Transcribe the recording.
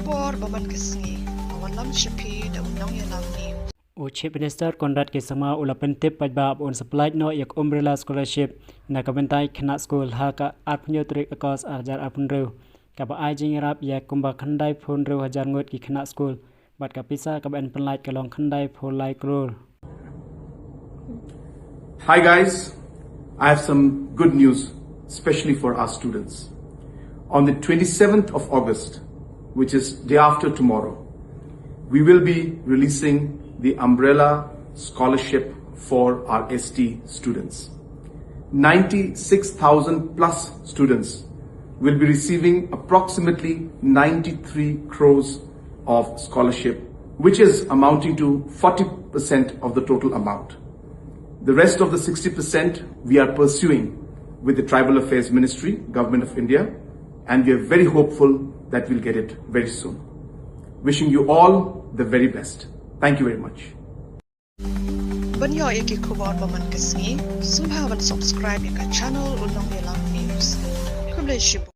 Kubor Baman Kisni, Awalam Shipi, the Unong Yalam News. Chief Minister Konrad Kisama ulapentip pajbab on supply no yak umbrella scholarship na kabentai kena school haka apnyotrik akos ajar apunru kapa ajing rap yak kumba khandai phun ru hajar ngot ki kena school bat kapisa kaben penlait kalong khandai phun lai krul. Hi guys, I have some good news, especially for our students. On the 27th of August, which is day after tomorrow, we will be releasing the umbrella scholarship for our ST students. 96,000 plus students will be receiving approximately 93 crores of scholarship, which is amounting to 40% of the total amount. The rest of the 60% we are pursuing with the Tribal Affairs Ministry, Government of India, and we are very hopeful that we'll get it very soon. Wishing you all the very best. Thank you very much. Banyo Yaki Kubor Baman Kisni, somehow subscribe to our channel Unong Yalam News.